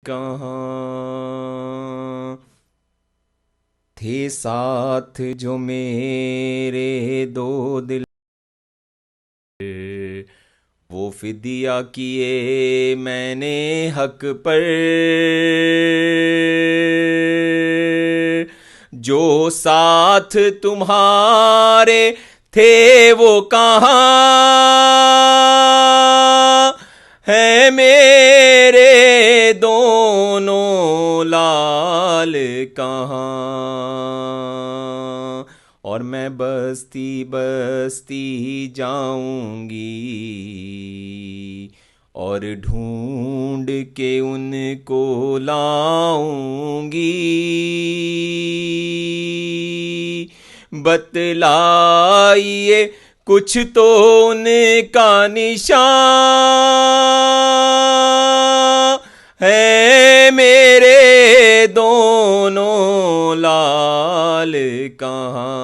کہاں تھے ساتھ جو میرے دو دل، وہ فدیہ کیے میں نے حق پر، جو ساتھ تمہارے تھے وہ کہاں ہے میرے دونوں لال کہاں، اور میں بستی بستی جاؤں گی اور ڈھونڈ کے ان کو لاؤں گی، بتلائیے کچھ تو ان کا نشان ہے میرے دونوں لال کہاں،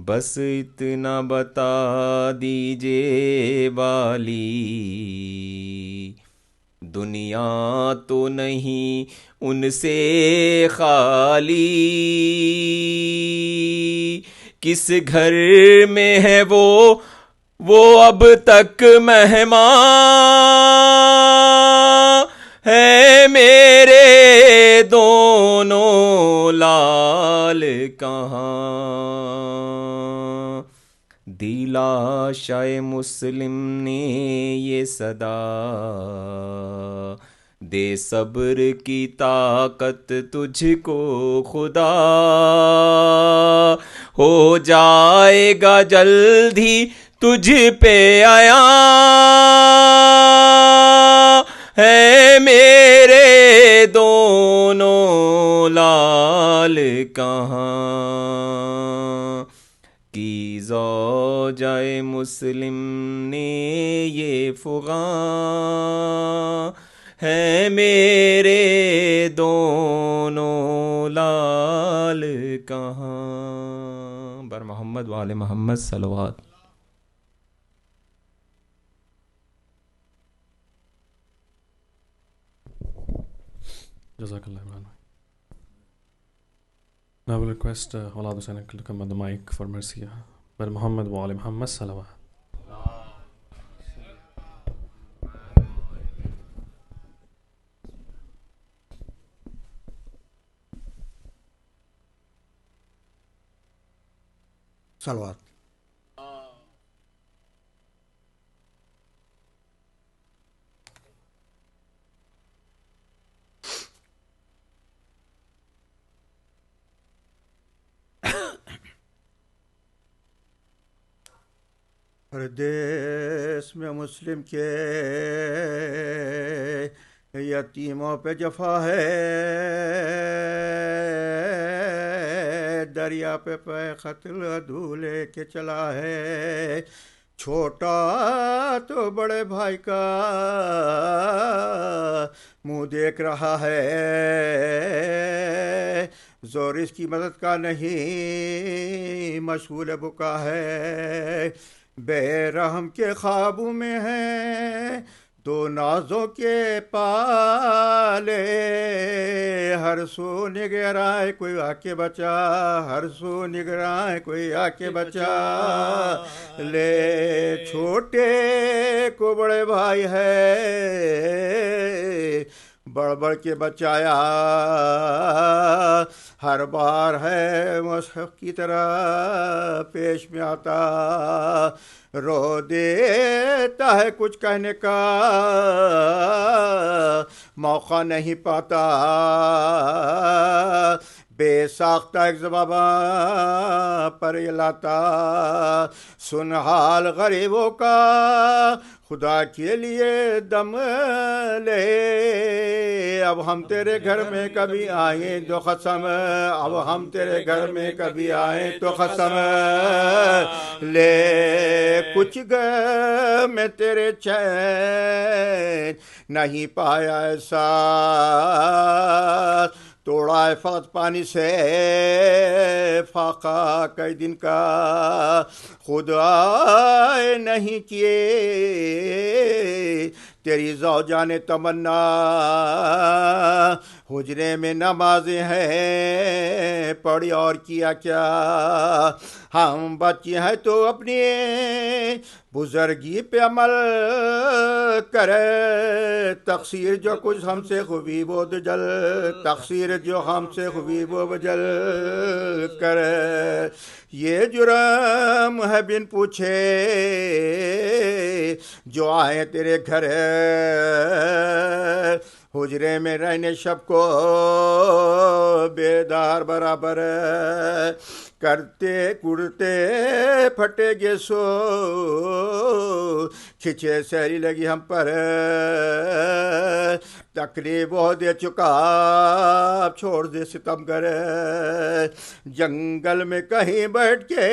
بس اتنا بتا دیجئے والی، دنیا تو نہیں ان سے خالی، کس گھر میں ہے وہ اب تک مہمان ہے میرے دونوں لال کہاں، دیلا شاہ مسلم نے یہ صدا، دے صبر کی طاقت تجھ کو خدا، ہو جائے گا جلد ہی تجھ پہ آیا ہے میرے دونوں لال کہاں، کی زوجہ مسلم نے یہ فغاں ہے میرے دونوں لال کہاں، بر محمد وآل محمد صلوات۔ Jazakallah Imran. Now I will request Maulana Hussain uncle to come on the mic for Mirza. By Muhammad wa Ali Muhammad salawat. صلوات۔ پردیس میں مسلم کے یتیموں پہ جفا ہے، دریا پہ قتل عدو لے کے چلا ہے، چھوٹا تو بڑے بھائی کا منہ دیکھ رہا ہے، زور اس کی مدد کا نہیں، مشغول بکا ہے، بے رحم کے خوابوں میں ہیں دو نازوں کے پالے، ہر سو نگرائے کوئی آ کے بچا، ہر سو نگرائے کوئی آ کے بچا لے، چھوٹے کو بڑے بھائی ہے بڑھ بڑھ کے بچایا، ہر بار ہے مصحف کی طرح پیش میں آتا، رو دیتا ہے کچھ کہنے کا موقع نہیں پاتا، بے ساختہ ایک زبان پر یہ لاتا، سن حال غریبوں کا خدا کے لیے دم لے، اب ہم تیرے گھر میں کبھی آئیں تو قسم، اب ہم تیرے گھر میں کبھی آئیں تو قسم لے، کچھ گئے میں تیرے چین نہیں پایا ایسا، توڑا ہے فقط پانی سے فاقہ کئی دن کا، خدا نہیں کیے تیری زوجان تمنا حجرے میں نمازیں ہیں پڑھی اور کیا کیا. ہم بچے ہیں تو اپنی بزرگی پہ عمل کرے. تقصیر جو کچھ ہم سے خوبی وہ جل تقصیر جو ہم سے خوبی وہ جل کرے. یہ جرم ہے بن پوچھے جو آئے تیرے گھر حجرے میں رہنے شب کو بیدار برابر کرتے کڑتے پھٹے گے سو کھچے سیری لگی ہم پر تکلیف وہ دے چکا چھوڑ دے ستم گر. جنگل میں کہیں بیٹھ کے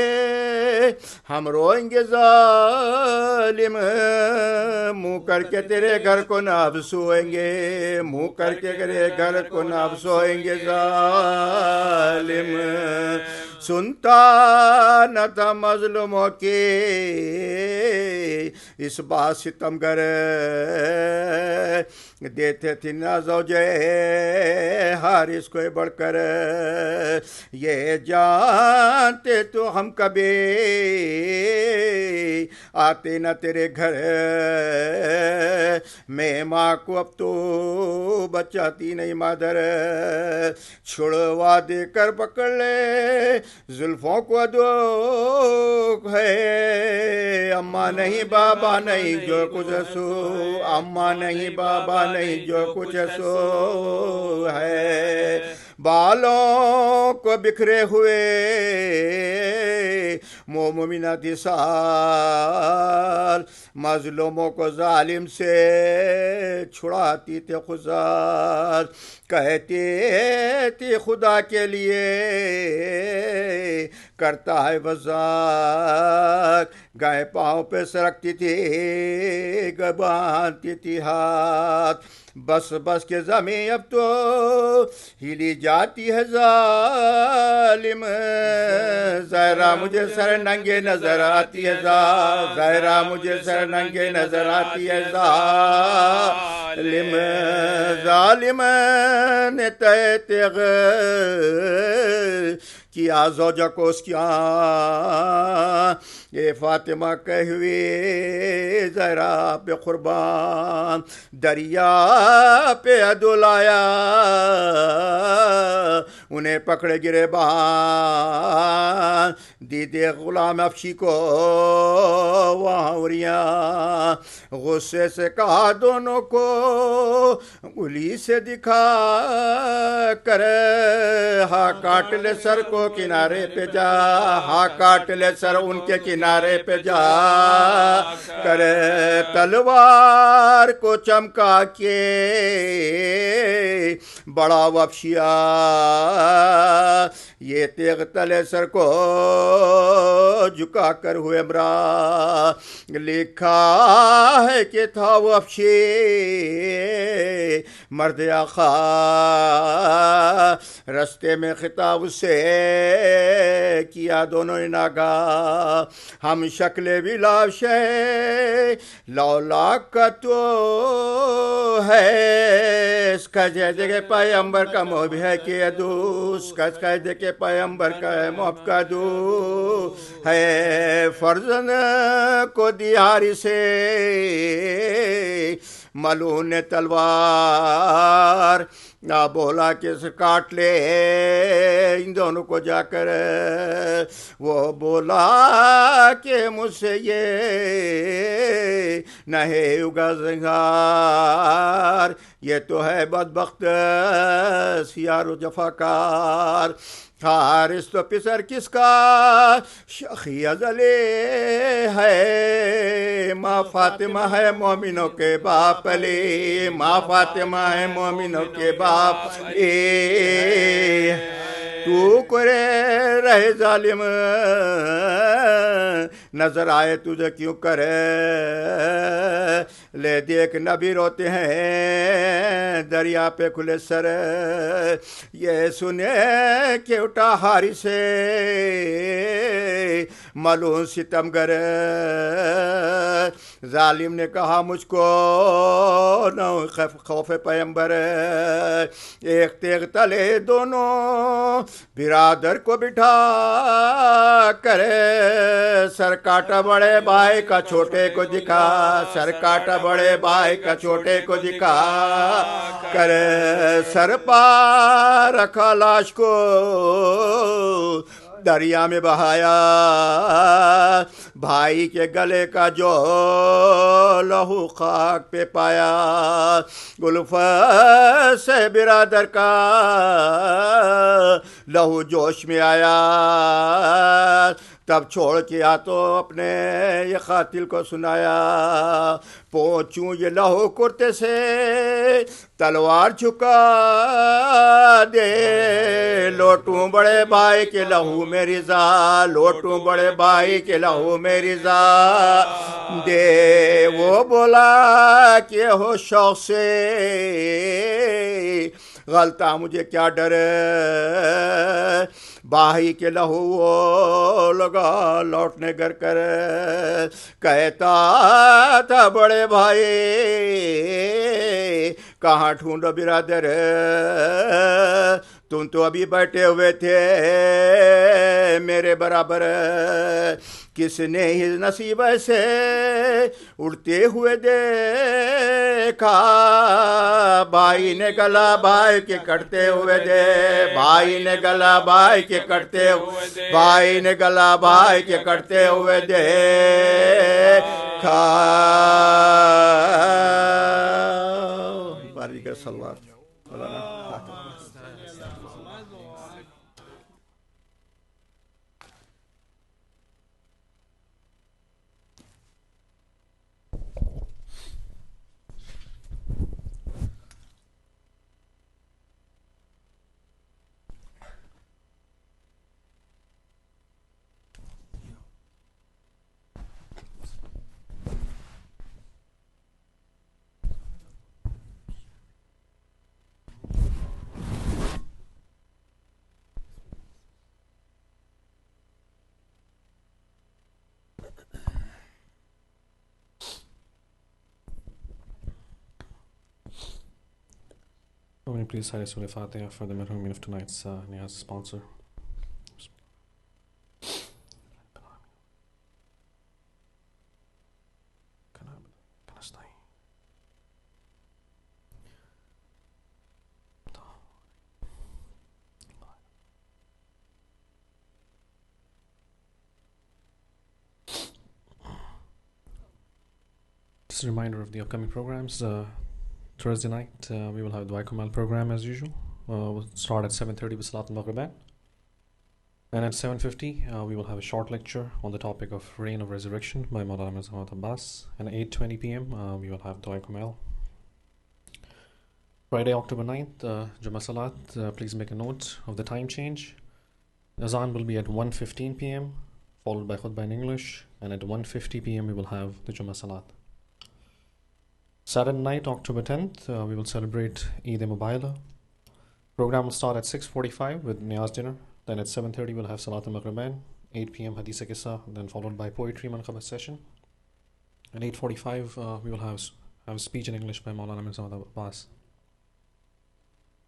ہم روئیں گے ظالم منہ کر کے تیرے گھر کو نہ سوئیں گے منہ کر کے تیرے گھر کو نہ سوئیں گے ظالم. سنتا نہ تھا مظلوموں کے اس بات ستم گر دیتے تھے نہ زوجے حارث کو بڑھ کر. یہ جانتے تو ہم کبھی آتے نہ تیرے گھر میں ماں کو اب تو بچاتی نہیں مادر. چھڑوا دے کر پکڑ لے زلفوں کو ادوک ہے. اماں نہیں بابا نہیں جو کچھ سو اماں نہیں بابا نہیں جو کچھ سو ہے. بالوں کو بکھرے ہوئے مومنہ تھی سال مظلوموں کو ظالم سے چھڑاتی تھے خزار. کہتے تھے خدا کے لیے کرتا ہے وزار. گائے پاؤں پہ سرکتی تھی باندھتی تھی ہاتھ. بس بس کے زمین اب تو ہلی جاتی ہے ظالم. ظاہرہ مجھے سر ننگے نظر آتی ہے ظاہرہ مجھے سر ننگے نظر آتی ہے ظالم. ظالم نے تیغ کیا زوجہ کو اس کی یہ فاطمہ کہ ہوئی زہرا پہ قربان. دریا پہ لایا انہیں پکڑے گرے بان دیدے غلام افشی کو وہاں اریاں. غصے سے کہا دونوں کو انگلی سے دکھا کر ہاں کاٹ لے سر کو کنارے پہ جا ہاں کاٹ لے سر ان کے کنارے پہ جا کر. تلوار کو چمکا کے بڑا وحشیہ یہ تیغ تلے سر کو جھکا کر ہوئے مرا. لکھا ہے کہ تھا وحشی مرد آخا رستے میں خطاب سے کیا دونوں نے ناگا. ہم شکل بلاش لولا کا تو ہے اس کا جیسے کہ پیغمبر کا موب ہے کہ دوس کا جیسے کہ پیغمبر کا موب کا دو ہے. فرزند کو دیاری سے ملون تلوار نہ بولا کہ اسے کاٹ لے ان دونوں کو جا کر. وہ بولا کہ مجھ سے یہ نہیں ہوگا زنگار. یہ تو ہے بدبخت سیار و جفاکار. حارث تو پسر کس کا شخی ازلے ہے. ماں فاطمہ ہے مومنوں کے باپ علی ماں فاطمہ ہے مومنوں کے باپ. تو کرے رہے ظالم نظر آئے تجھے کیوں کرے لے دیکھ نبی روتے ہیں دریا پہ کھلے سر یہ سنے کہ اٹھا ہاری سے ملعون ستمگر ظالم نے کہا مجھ کو نہ خوف پیمبر ایک تیغ تلے دونوں برادر کو بٹھا کرے سر کاٹا بڑے بھائی کا چھوٹے کو دکھا سر کاٹا بڑے بھائی کا چھوٹے کو دکھا کرے سر پا رکھا لاش کو دریا میں بہایا بھائی کے گلے کا جو لہو خاک پہ پایا گلفت سے برادر کا لہو جوش میں آیا تب چھوڑ کے آ تو اپنے یہ قاتل کو سنایا پہنچوں یہ لہو کرتے سے تلوار جھکا دے لوٹوں بڑے بھائی کے لہو میں رضا لوٹوں بڑے بھائی کے لہو میں رضا دے وہ بولا کہ ہو شوق سے غلطہ مجھے کیا ڈر بھائی کے لہو وہ لگا لوٹنے گھر کر کہتا تھا بڑے بھائی کہاں ڈھونڈو برادر تم تو ابھی بیٹھے ہوئے تھے میرے برابر کس نے ہی نصیب سے اڑتے ہوئے دیکھا بھائی نے گلا بھائی کے کٹتے ہوئے دے بھائی نے گلا بھائی کے کٹتے ہوئے بھائی نے گلا بھائی کے کٹتے ہوئے دیکھا باری کا سلوات مولانا Please say Surah Fatiha for the marhumin of tonight's Niyaz sponsor. Just a reminder of the upcoming programs. Thursday night, we will have the Kamal program as usual. We'll start at 7:30 with Salat al-Maghrib. And at 7:50, we will have a short lecture on the topic of Reign of Resurrection by Maulana Mirza Abbas. And at 8:20 p.m., we will have Dua Kamal. Friday, October 9th, Jummah Salat. Please make a note of the time change. Azan will be at 1:15 p.m., followed by Khutbah in English. And at 1:50 p.m., we will have the Jummah Salat. Saturday night, October 10th, we will celebrate Eid-e-Mubaila. Program will start at 6:45 with Niyaz dinner. Then at 7:30 we'll have Salat al-Maghrib, 8 p.m. Hadith Qissa, then followed by poetry manqabat session. At 8:45 we will have a speech in English by Maulana Mirza Abbas.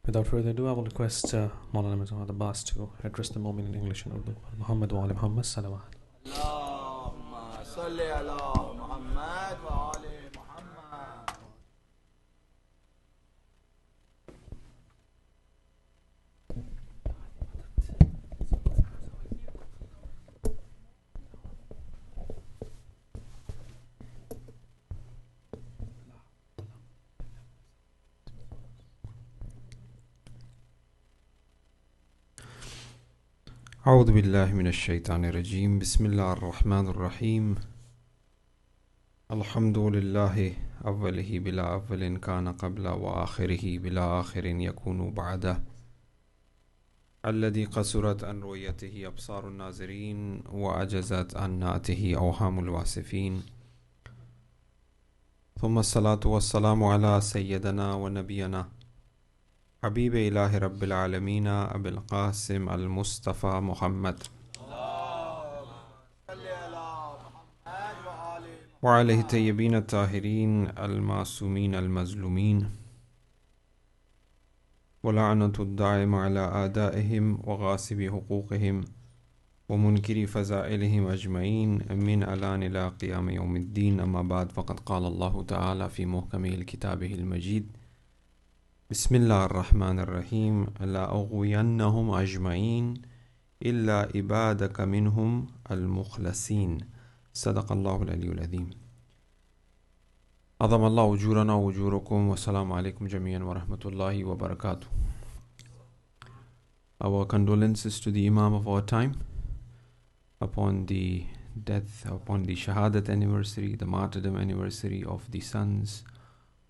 Without further ado, I will request Maulana Mirza Abbas to address the moment in English and Urdu. Muhammad wa ali Muhammad salawat. Allahumma salli ala Muhammad wa ali Muhammad. اعوذ باللہ من الشیطان الرجیم بسم اللہ الرحمن الرحیم الحمد للہ اولہ بلا اول کان قبل و آخرہ بلا آخر یکون بعدہ الذي قصرت عن رؤيته أبصار الناظرين وعجزت عن نعته أوهام الواصفين ثم الصلاة والسلام على سيدنا ونبينا حبيب إله رب العالمين أبي القاسم المصطفى محمد وعليه الطيبين الطاهرين المعصومين المظلومين ولعنة الدائم على أعدائهم وغاصب حقوقهم ومنكر فضائلهم أجمعين من الآن إلى قيام يوم الدين. أما بعد، فقد قال الله تعالى في محكم كتابه المجيد: بسم الله الرحمن الرحيم: لأغوينهم أجمعين إلا عبادك منهم المخلصين. صدق الله العلي العظيم. عظم الله أجورنا وأجوركم والسلام عليكم جميعا ورحمة الله وبركاته. Our condolences to the Imam of our time upon the death, upon the Shahadat anniversary, the martyrdom anniversary of the sons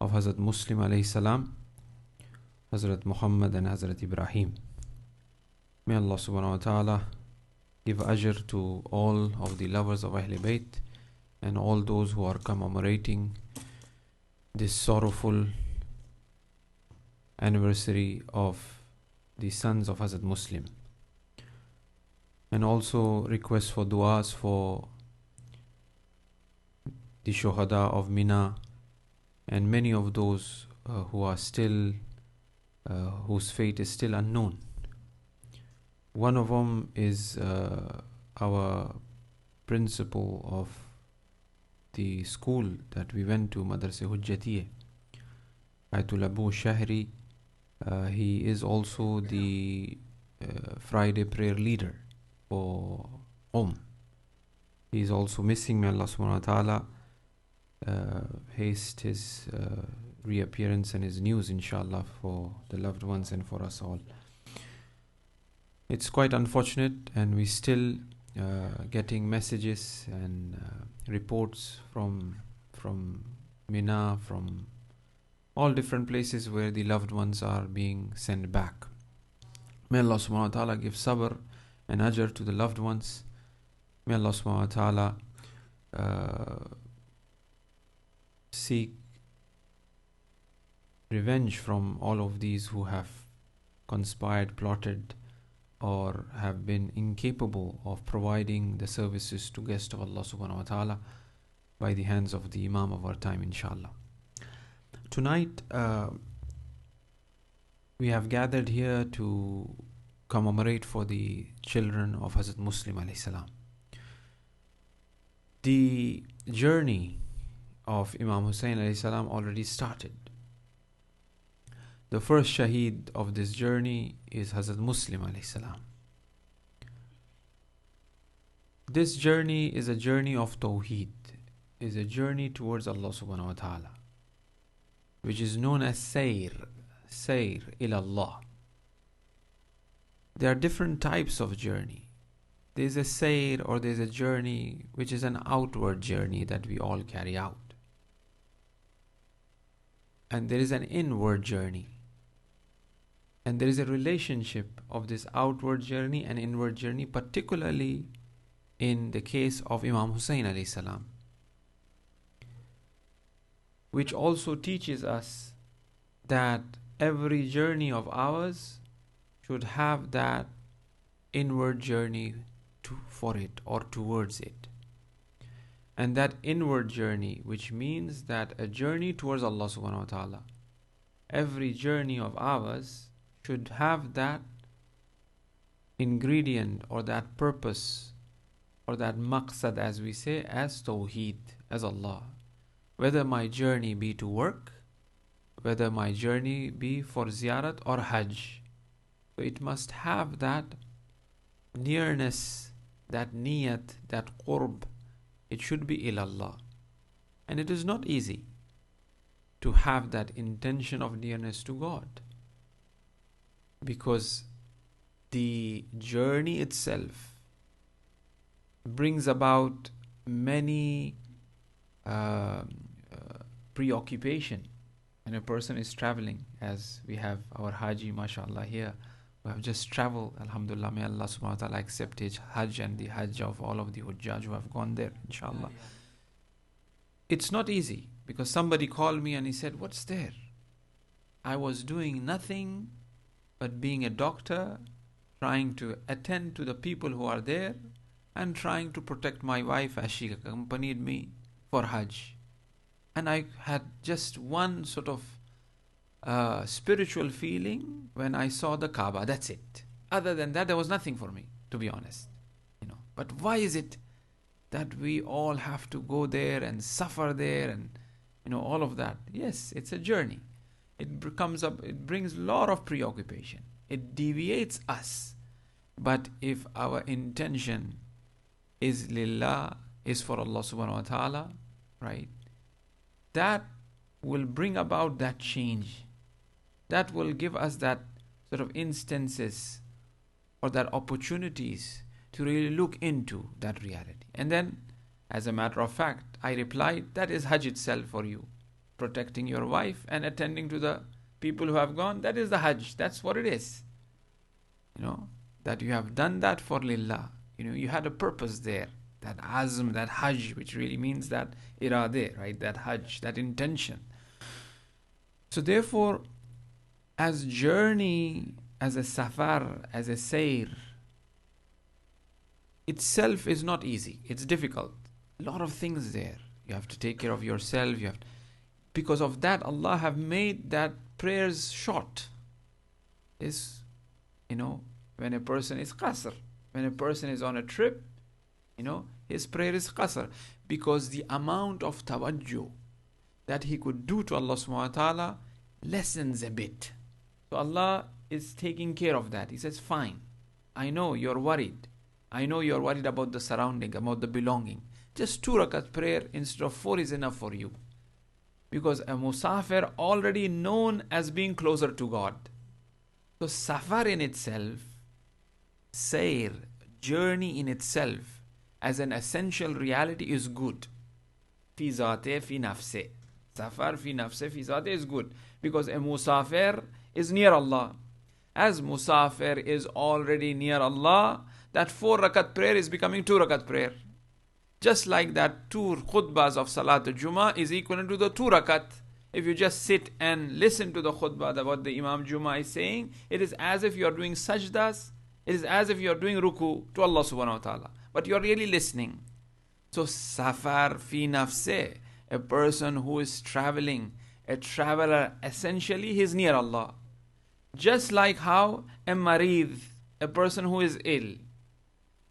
of Hazrat Muslim alayhi salam, Hazrat Muhammad and Hazrat Ibrahim. May Allah subhanahu wa ta'ala give ajr to all of the lovers of Ahl Bayt and all those who are commemorating this sorrowful anniversary of the sons of Hazrat Muslim. And also request for du'as for the Shuhada of Mina and many of those who are still, whose fate is still unknown. One of them is our principal of the school that we went to, Madrasa Hujjatiyah, Ayatollah Abu Shahri. He is also the Friday prayer leader for He is also missing. May Allah subhanahu wa ta'ala haste his reappearance and his news, inshallah, for the loved ones and for us all. It's quite unfortunate, and we still getting messages and reports from Mina, from all different places where the loved ones are being sent back. May Allah subhanahu wa ta'ala give sabr and ajr to the loved ones. May Allah subhanahu wa ta'ala seek revenge from all of these who have conspired, plotted, or have been incapable of providing the services to guests of Allah subhanahu wa ta'ala by the hands of the Imam of our time, inshallah. Tonight we have gathered here to commemorate for the children of Hazrat Muslim alayhi salam. The journey of Imam Hussain alayhi salam already started. The first shaheed of this journey is Hazrat Muslim alayhi salam. This journey is a journey of Tawheed, is a journey towards Allah subhanahu wa ta'ala, which is known as Sayr ilallah. There are different types of journey. There is a Sayr, or there is a journey which is an outward journey that we all carry out. And there is an inward journey. And there is a relationship of this outward journey and inward journey, particularly in the case of Imam Hussain alayhi salam, which also teaches us that every journey of ours should have that inward journey for it or towards it. And that inward journey, which means that a journey towards Allah subhanahu wa ta'ala, every journey of ours should have that ingredient or that purpose or that maqsad, as we say, as Tawheed, as Allah. Whether my journey be to work, whether my journey be for ziyarat or hajj, so it must have that nearness, that niyat, that qurb. It should be ilallah. And it is not easy to have that intention of nearness to God, because the journey itself brings about many preoccupation. When a person is traveling, as we have our Haji, mashallah, here, who have just traveled. Alhamdulillah, may Allah subhanahu wa ta'ala accept his Hajj and the Hajj of all of the Hujjaj who have gone there, inshallah. It's not easy, because somebody called me and he said, what's there? I was doing nothing but being a doctor, trying to attend to the people who are there and trying to protect my wife as she accompanied me for Hajj. And I had just one sort of spiritual feeling when I saw the Kaaba. That's it. Other than that, there was nothing for me, to be honest. But why is it that we all have to go there and suffer there and all of that? Yes, it's a journey. It brings a lot of preoccupation. It deviates us. But if our intention is lillah, is for Allah subhanahu wa ta'ala, right, that will bring about that change. That will give us that sort of instances or that opportunities to really look into that reality. And then, as a matter of fact, I replied, that is Hajj itself for you. Protecting your wife and attending to the people who have gone, that is the Hajj. That's what it is. That you have done that for lillah. You had a purpose there. That azm, that Hajj, which really means that iradeh, right? That Hajj, that intention. So therefore, as journey, as a safar, as a sayr, itself is not easy. It's difficult. A lot of things there. You have to take care of yourself. Because of that, Allah have made that prayers short. When a person is qasr, when a person is on a trip, his prayer is qasr, because the amount of tawajjuh that he could do to Allah subhanahu wa ta'ala lessens a bit. So Allah is taking care of that. He says, fine, I know you're worried. I know you're worried about the surrounding, about the belonging. Just 2 rakat prayer instead of 4 is enough for you. Because a musafir already known as being closer to God. So safar in itself, sayr, journey in itself, as an essential reality is good. Fi zate, fi nafse. Safar fi nafse, fi zate is good. Because a musafir is near Allah. As musafir is already near Allah, that 4 rakat prayer is becoming 2 rakat prayer. Just like that 2 khutbahs of Salat al-Jummah is equivalent to the 2 rakat. If you just sit and listen to the khutbah that what the Imam Jummah is saying, it is as if you are doing sajdas, it is as if you are doing ruku to Allah subhanahu wa ta'ala. But you are really listening. So safar fi nafse, a person who is traveling, a traveler, essentially he is near Allah. Just like how a marid, a person who is ill,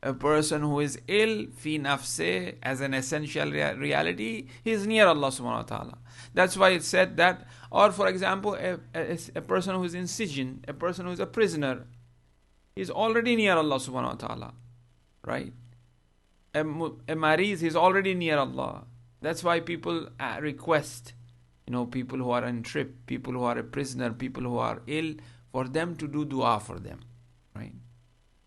a person who is ill, fi nafse, as an essential reality, he is near Allah subhanahu wa ta'ala. That's why it said that, or for example, a person who is in sijn, a person who is a prisoner, he is already near Allah subhanahu wa ta'ala. Right? A mariz, he is already near Allah. That's why people request, people who are on trip, people who are a prisoner, people who are ill, for them to do dua for them. Right?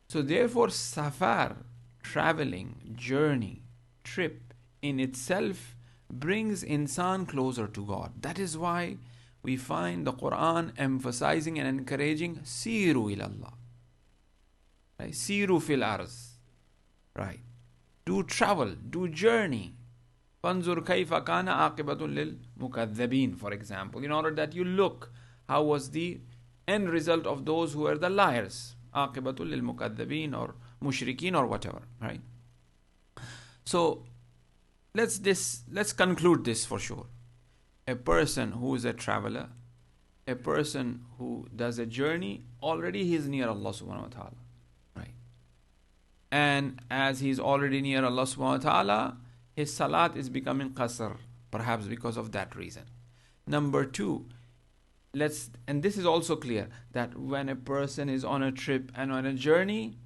So therefore, safar, traveling, journey, trip, in itself brings insan closer to God. That is why we find the Quran emphasizing and encouraging siru ilallah. Right? Siru fil arz. Right? Do travel, do journey. Fanzur kayfa kana aqibatul lil mukadhabin, for example, in order that you look how was the end result of those who were the liars. Aqibatul lil mukadhabin or mushrikeen or whatever, right? So let's conclude this for sure. A person who is a traveler, a person who does a journey, already he is near Allah subhanahu wa ta'ala. Right? And as he is already near Allah subhanahu wa ta'ala, his salat is becoming qasr, perhaps because of that reason. Number 2, and this is also clear, that when a person is on a trip and on a journey,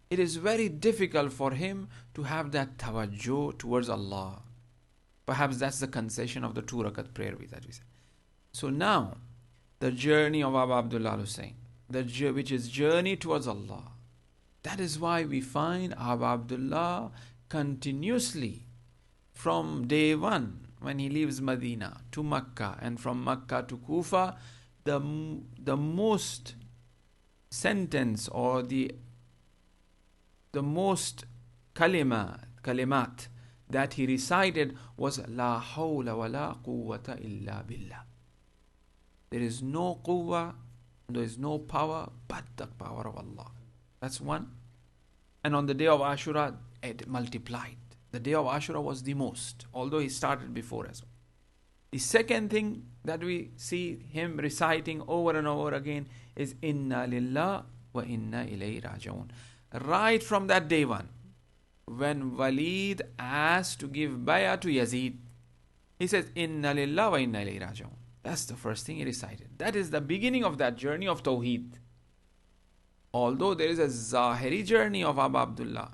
it is very difficult for him to have that tawajjuh towards Allah. Perhaps that's the concession of the 2 rakat prayer that we said. So now, the journey of Abu Abdullah Hussain, which is journey towards Allah. That is why we find Abu Abdullah continuously from day 1 when he leaves Medina to Makkah, and from Makkah to Kufa, the most sentence or the most kalimat that he recited was La hawla wa la quwwata illa billah. There is no quwwah, there is no power but the power of Allah. That's one. And on the day of Ashura, it multiplied. The day of Ashura was the most, although he started before as well. The second thing that we see him reciting over and over again is Inna lillah wa inna ilayhi raji'un. Right from that day one, when Walid asked to give bay'ah to Yazid, he says Inna lillah wa inna ilayhi raji'un. That's the first thing he recited. That is the beginning of that journey of Tawheed. Although there is a Zahiri journey of Abu Abdullah,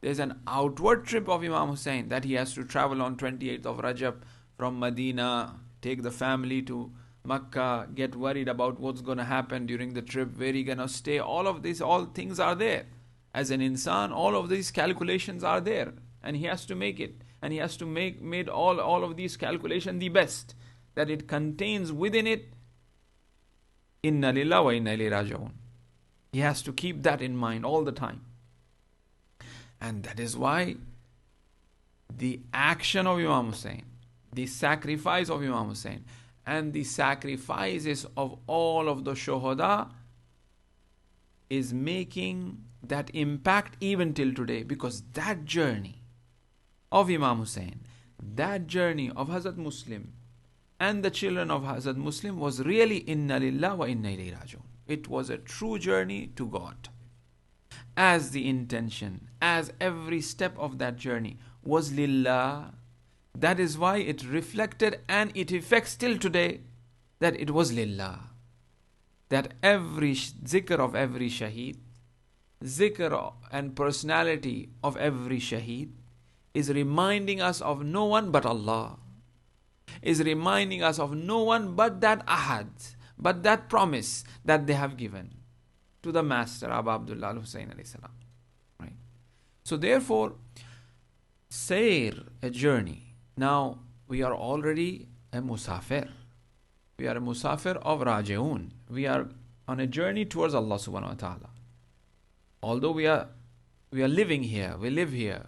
there is an outward trip of Imam Hussein that he has to travel on 28th of Rajab from Medina, take the family to Makkah, get worried about what's going to happen during the trip, where he going to stay. All of these, all things are there. As an insan, all of these calculations are there, and he has to make it. And he has to made all of these calculations the best, that it contains within it Inna lillah wa inna ilayhi raji'un. He has to keep that in mind all the time. And that is why the action of Imam Hussein, the sacrifice of Imam Hussein, and the sacrifices of all of the shuhada is making that impact even till today, because that journey of Imam Hussein, that journey of Hazrat Muslim and the children of Hazrat Muslim was really Inna lillah wa inna ilayhi raji'un. It was a true journey to God. As the intention, as every step of that journey was lillah, that is why it reflected and it affects till today that it was lillah. That every zikr of every shaheed, zikr and personality of every shaheed is reminding us of no one but Allah, is reminding us of no one but that ahad, but that promise that they have given to the master Abu Abdullah al-Hussein alayhi salam. Right? So therefore, sayr, a journey. Now we are already a musafir. We are a musafir of raji'un. We are on a journey towards Allah subhanahu wa ta'ala. Although we are living here, we live here,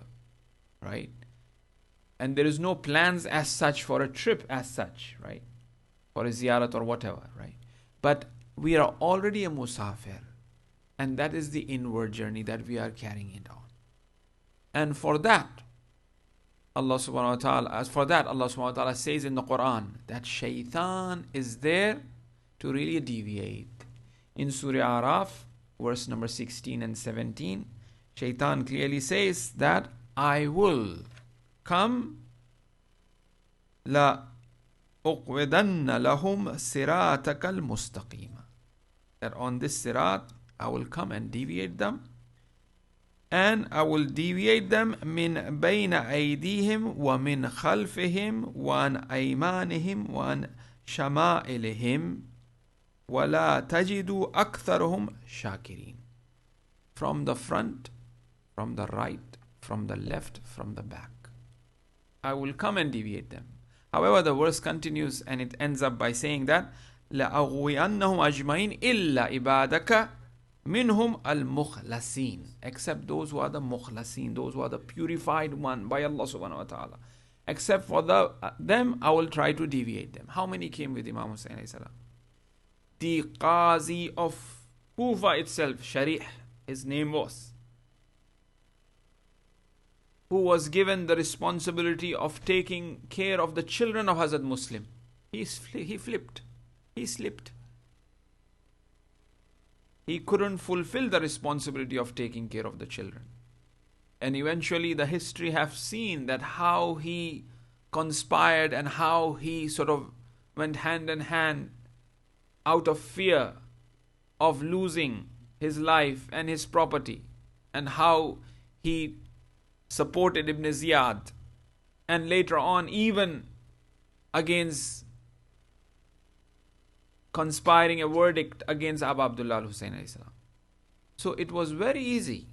right? And there is no plans as such for a trip as such, right? For a ziyarat or whatever, right? But we are already a musafir. And that is the inward journey that we are carrying it on. And for that, Allah subhanahu wa ta'ala says in the Quran that shaitan is there to really deviate. In Surah Araf, verse number 16 and 17, shaitan clearly says that I will come la uqwidanna lahum siratakal mustaqima. That on this sirat, I will come and deviate them, and I will deviate them min bayna aydihim wa min khalfihim wa an aymanihim wa an shama'ilihim wa la tajidu aktharuhum shakirin. From the front, from the right, from the left, from the back, I will come and deviate them. However, the verse continues and it ends up by saying that لَأَغْوِيَنَّهُمْ أَجْمَعِينَ إِلَّا إِبَادَكَ minhum al-mukhlasin, except those who are the mukhlasin, those who are the purified one by Allah subhanahu wa ta'ala. Except for them, I will try to deviate them. How many came with Imam Hussein alayhi salam? The Qazi of Kufa itself, Sharih, his name was, who was given the responsibility of taking care of the children of Hazrat Muslim. He flipped. He slipped. He couldn't fulfill the responsibility of taking care of the children. And eventually the history have seen that how he conspired and how he sort of went hand in hand out of fear of losing his life and his property, and how he supported Ibn Ziyad, and later on even against conspiring a verdict against Abu Abdullah al-Hussein alayhi salam. So it was very easy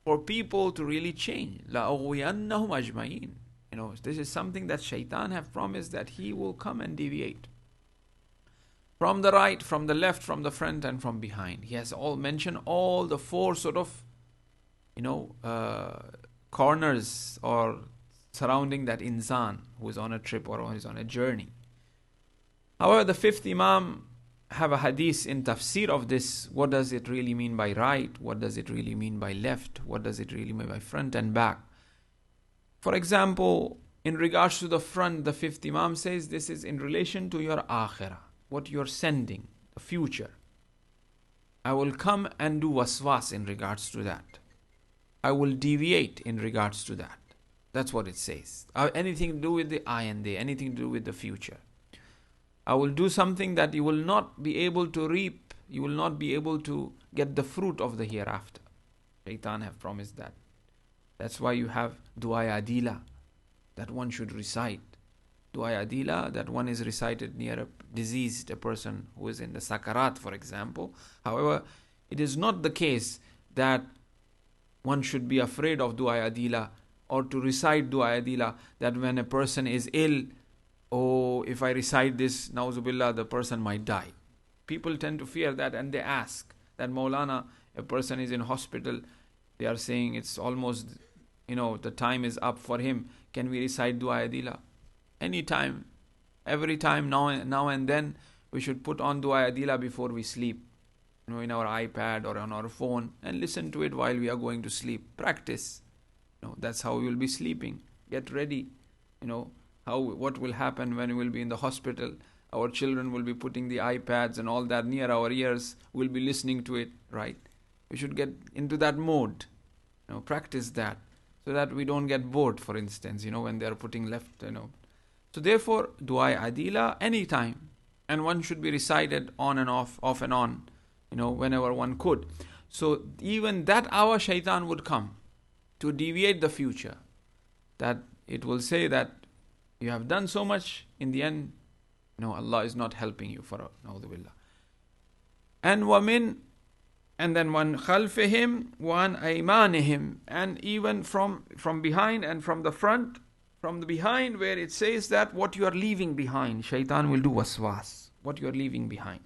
for people to really change. لَأَغْوِيَنَّهُمْ أَجْمَعِينَ. This is something that shaitan have promised that he will come and deviate. from the right, from the left, from the front, and from behind. He has all mentioned all the four sort of, corners or surrounding that insan who is on a trip or who is on a journey. However, the fifth Imam have a hadith in tafsir of this. What does it really mean by right? What does it really mean by left? What does it really mean by front and back? For example, in regards to the front, the fifth Imam says this is in relation to your akhirah, what you're sending, the future. I will come and do waswas in regards to that. I will deviate in regards to that. That's what it says. Anything to do with the I and they, anything to do with the future. I will do something that you will not be able to reap, you will not be able to get the fruit of the hereafter. Shaitan have promised that. That's why you have Dua Adila, that one should recite. Dua Adila, that one is recited near a diseased person who is in the sakarat, for example. However, it is not the case that one should be afraid of Dua Adila or to recite Dua Adila, that when a person is ill, oh, if I recite this, Nauzubillah, the person might die. People tend to fear that, and they ask that Maulana, a person is in hospital, they are saying it's almost, the time is up for him. Can we recite Dua Adila? Anytime, every time, now and then, we should put on Dua Adila before we sleep, in our iPad or on our phone, and listen to it while we are going to sleep. Practice. That's how we will be sleeping. Get ready. What will happen when we will be in the hospital. Our children will be putting the iPads and all that near our ears. We'll be listening to it, right? We should get into that mode. Practice that, so that we don't get bored, for instance, when they are putting left, So therefore, Dua Adila anytime. And one should be recited on and off and on, whenever one could. So even that hour shaitan would come to deviate the future. That it will say that you have done so much, in the end, Allah is not helping you for Naudhubillah. And then one khalfihim, one aymanihim, and even from behind and from the front, from the behind where it says that what you are leaving behind, shaitan will do waswas, what you are leaving behind.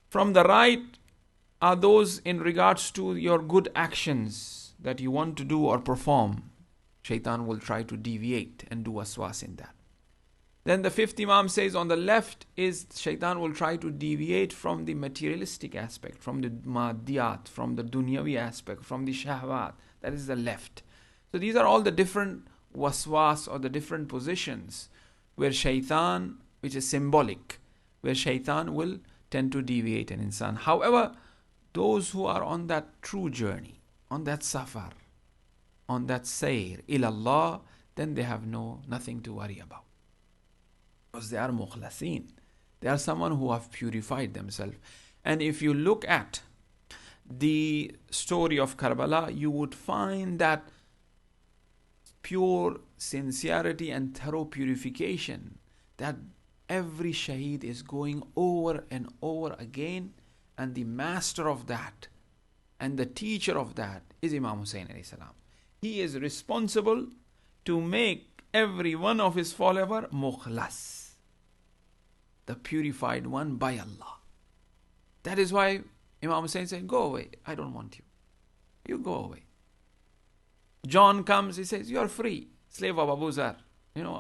From the right are those in regards to your good actions that you want to do or perform. Shaitan will try to deviate and do waswas in that. Then the fifth Imam says on the left is shaitan will try to deviate from the materialistic aspect, from the madiyat, from the dunyawi aspect, from the shahwat. That is the left. So these are all the different waswas or the different positions where shaitan, which is symbolic, where shaitan will tend to deviate an insan. However, those who are on that true journey, on that safar, on that sayr, ilallah, then they have nothing to worry about. Because they are mukhlasin. They are someone who have purified themselves. And if you look at the story of Karbala, you would find that pure sincerity and thorough purification that every shaheed is going over and over again, and the master of that and the teacher of that is Imam Hussain alayhi salam. He is responsible to make every one of his follower mukhlas, the purified one by Allah. That is why Imam Hussain said, go away, I don't want you. You go away. John comes, he says, you are free, slave of Abu Zar.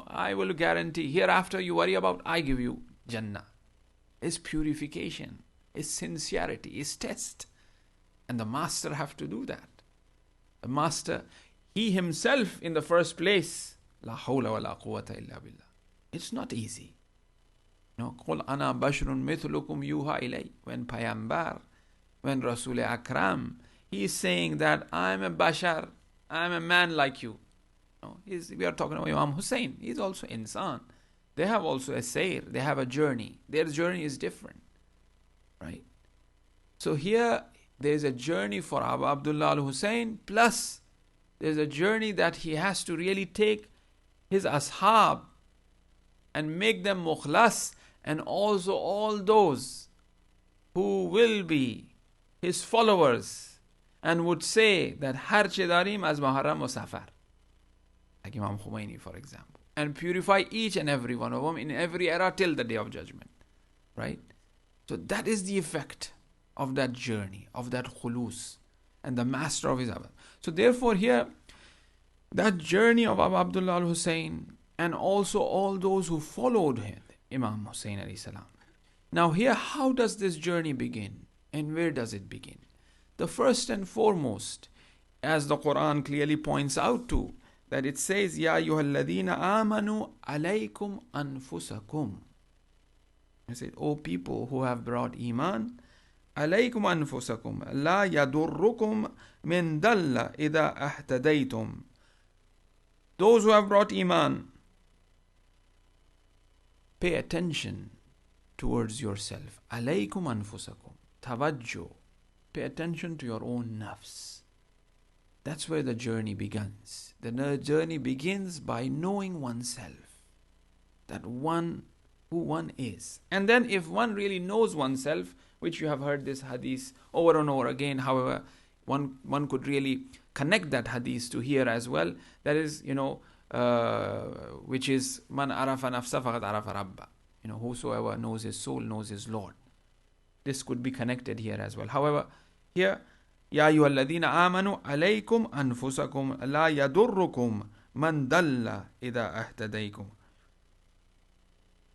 I will guarantee, hereafter you worry about, I give you Jannah. It's purification, it's sincerity, it's test. And the master have to do that. The master, he himself in the first place, La hawla wa la quwwata illa billah. It's not easy. Qul ana bashrun mithlukum yuha ilay. When Payambar, when Rasul Akram, he is saying that I'm a bashar, I'm a man like you. We are talking about Imam Hussain. He is also insan. They have also a sayr. They have a journey. Their journey is different. Right? So here, there is a journey for Abu Abdullah al-Hussein, plus there is a journey that he has to really take his ashab and make them mukhlas, and also all those who will be his followers and would say that har chedarim as Muharram wa Safar, like Imam Khomeini, for example, and purify each and every one of them in every era till the Day of Judgment. Right? So that is the effect of that journey, of that khulus, and the master of his Abbas. So therefore here, that journey of Abu Abdullah al-Hussein, and also all those who followed him, Imam Hussein alayhi salam. Now here, how does this journey begin? And where does it begin? The first and foremost, as the Quran clearly points out to, that it says, Ya ayyuhalladhina amanu alaykum anfusakum. It says, O people who have brought Iman, alaykum anfusakum, la yadurrukum min dalla idha ahtadaytum. Those who have brought Iman, pay attention towards yourself. Alaykum anfusakum. Tawajjuh. Pay attention to your own nafs. That's where the journey begins. The journey begins by knowing oneself, that one, who one is. And then if one really knows oneself, which you have heard this hadith over and over again, however, one could really connect that hadith to here as well. That is, which is, man arafa nafsa faqad arafa rabba. Whosoever knows his soul knows his Lord. This could be connected here as well. However, here, Ya ayyuhalladhina amanu alaykum anfusakum la yadurrukum man dalla idha ahtadaykum.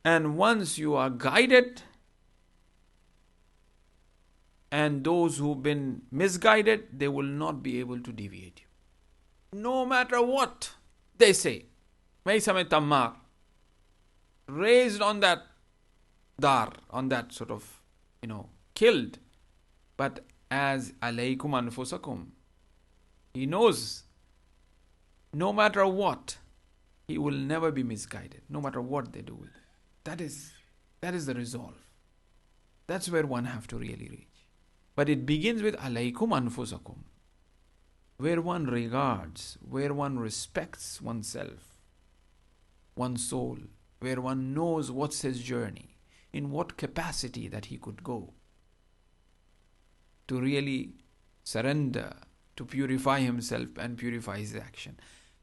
And once you are guided, and those who've been misguided, they will not be able to deviate you. No matter what they say. Maysame Tammar, raised on that dar, on that sort of, killed. But as alaykum anfusakum, he knows no matter what, he will never be misguided, no matter what they do with it. That is the resolve. That's where one have to really reach. But it begins with alaykum anfusakum, where one regards, where one respects oneself, one's soul, where one knows what's his journey, in what capacity that he could go to really surrender, to purify himself and purify his action.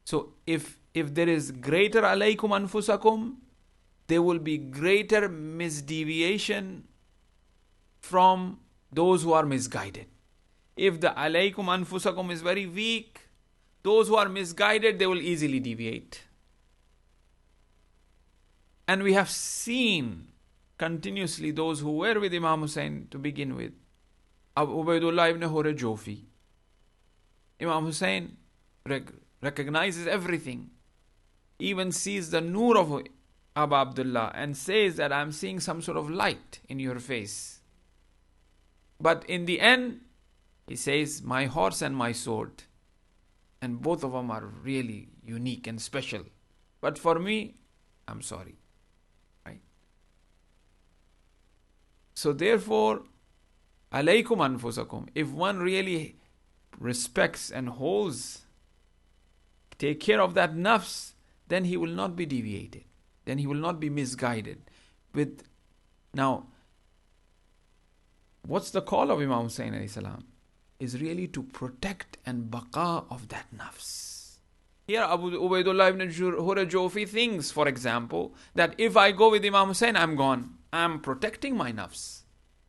So if there is greater alaykum anfusakum, there will be greater misdeviation from those who are misguided. If the alaykum anfusakum is very weak, those who are misguided, they will easily deviate. And we have seen continuously those who were with Imam Hussein to begin with. Ubaidullah ibn Hura Jofi. Imam Hussein recognizes everything, even sees the nur of Abu Abdullah and says that I'm seeing some sort of light in your face. But in the end, he says, my horse and my sword. And both of them are really unique and special. But for me, I'm sorry. Right? So therefore, alaykum anfusakum. If one really respects and holds, take care of that nafs, then he will not be deviated. Then he will not be misguided. Now, what's the call of Imam Hussein alayhi salam? Is really to protect and baqa of that nafs. Here Abu Ubaidullah ibn Hura Jofi thinks, for example, that if I go with Imam Hussein, I'm gone. I'm protecting my nafs.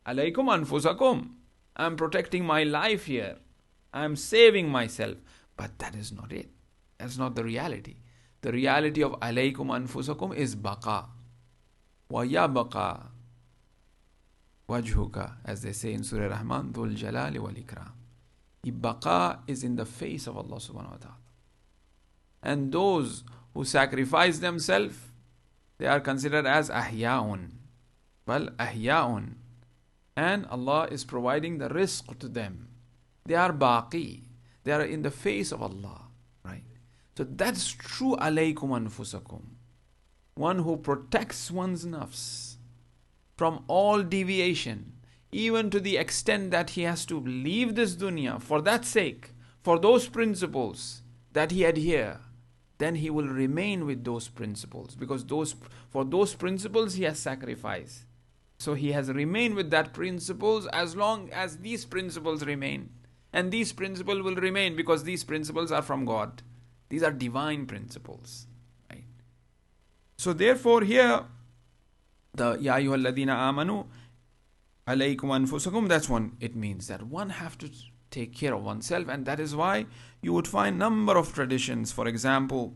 Alaykum anfusakum. I'm protecting my life here. I'm saving myself. But that is not it. That's not the reality. The reality of alaykum anfusakum is baqa. Wa yabqa wajhuka, as they say in Surah Rahman, Dhul Jalali wal Ikram. The baqa is in the face of Allah subhanahu wa ta'ala. And those who sacrifice themselves, they are considered as ahya'un. Well, ahya'un. And Allah is providing the rizq to them. They are baqi. They are in the face of Allah. Right? So that's true alaykum anfusakum. One who protects one's nafs from all deviation, even to the extent that he has to leave this dunya for that sake, for those principles that he adhere, then he will remain with those principles, because for those principles he has sacrificed. So he has remained with that principles as long as these principles remain. And these principles will remain because these principles are from God. These are divine principles. Right? So therefore here, the Ya ayyuhalladhina amanu, alaykum anfusakum. That's one. It means that one have to take care of oneself, and that is why you would find number of traditions. For example,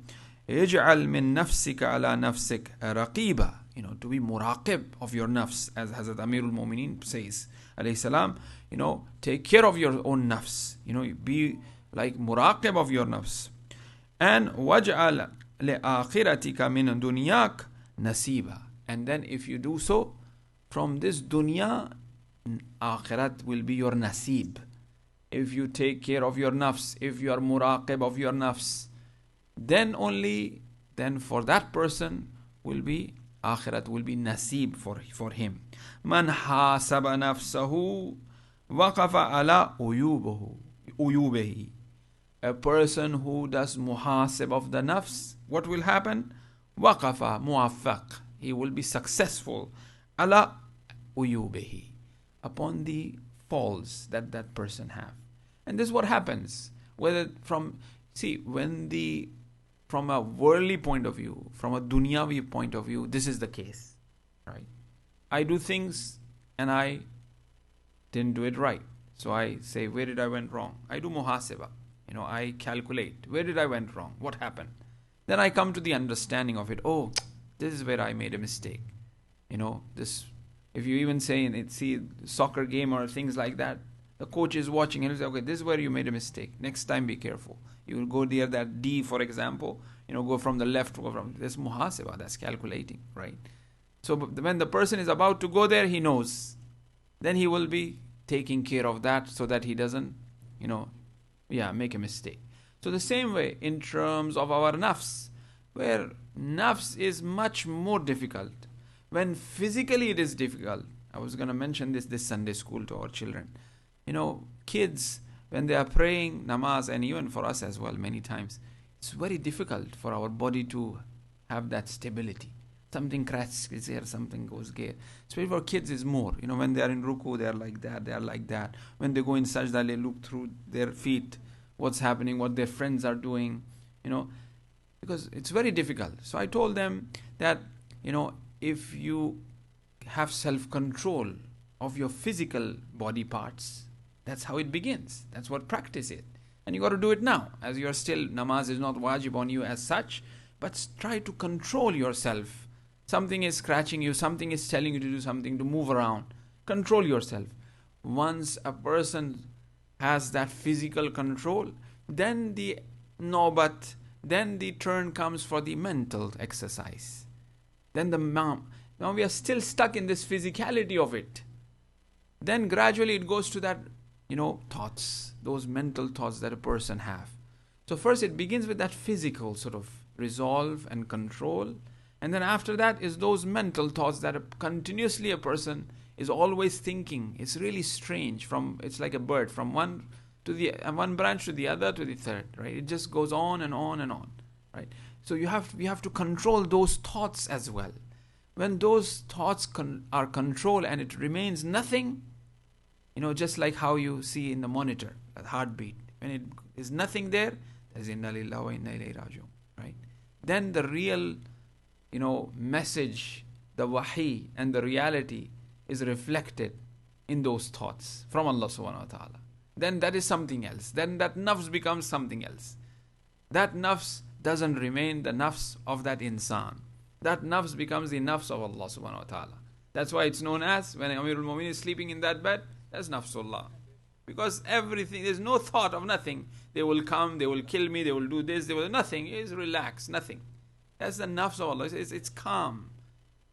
اجعل من نفسك على نفسك رقيبا. To be muraqib of your nafs, as Hazrat Amirul Mu'mineen says, alayhi salam. Take care of your own nafs. Be like muraqib of your nafs. And waj'al li'akhiratika min dunyak nasiba. And then if you do so, from this dunya, akhirat will be your nasib. If you take care of your nafs, if you are muraqib of your nafs, then for that person will be akhirat, will be nasib for him. Man hasaba nafsahu waqafa ala uyubihi. A person who does muhasib of the nafs, what will happen? Waqafa muwaffaq. He will be successful ala uyubihi, upon the faults that person have. And this is what happens. From a worldly point of view, from a dunyavi point of view, this is the case, right? I do things and I didn't do it right. So I say, where did I went wrong? I do muhasibah. I calculate. Where did I went wrong? What happened? Then I come to the understanding of it. Oh, this is where I made a mistake. This. If you even see soccer game or things like that, the coach is watching and he'll say, okay, this is where you made a mistake. Next time, be careful. You will go there, that D, for example, go from the left, go from this muhasibah, that's calculating, right? So when the person is about to go there, he knows. Then he will be taking care of that so that he doesn't, make a mistake. So the same way, in terms of our nafs, where nafs is much more difficult. When physically it is difficult, I was going to mention this Sunday school to our children. Kids, when they are praying namaz, and even for us as well, many times, it's very difficult for our body to have that stability. Something crashes here, something goes here. Especially for kids is more. When they are in ruku, they are like that, they are like that. When they go in sajda, they look through their feet, what's happening, what their friends are doing, because it's very difficult. So I told them that, if you have self-control of your physical body parts, that's how it begins. That's what practice is. And you got to do it now. As you are still, namaz is not wajib on you as such, but try to control yourself. Something is scratching you, something is telling you to do something, to move around. Control yourself. Once a person has that physical control, then the turn comes for the mental exercise. Then now we are still stuck in this physicality of it. Then gradually it goes to that, thoughts, those mental thoughts that a person have. So first it begins with that physical sort of resolve and control. And then after that is those mental thoughts that continuously a person is always thinking. It's really strange. It's like a bird, from one branch to the other to the third, right? It just goes on and on and on, right? So we have to control those thoughts as well. When those thoughts are controlled and it remains nothing, just like how you see in the monitor, a heartbeat. When it is nothing there, that's inna lillahi wa inna ilayhi raji'un, right? Then the real, message, the wahi and the reality is reflected in those thoughts from Allah subhanahu wa ta'ala. Then that is something else. Then that nafs becomes something else. That nafs doesn't remain the nafs of that insan. That nafs becomes the nafs of Allah subhanahu wa ta'ala. That's why it's known as, when Amirul Mu'mineen is sleeping in that bed, that's nafsullah. Because everything, there's no thought of nothing. They will come, they will kill me, they will do this, they will nothing. It's relaxed, nothing. That's the nafs of Allah. It's calm.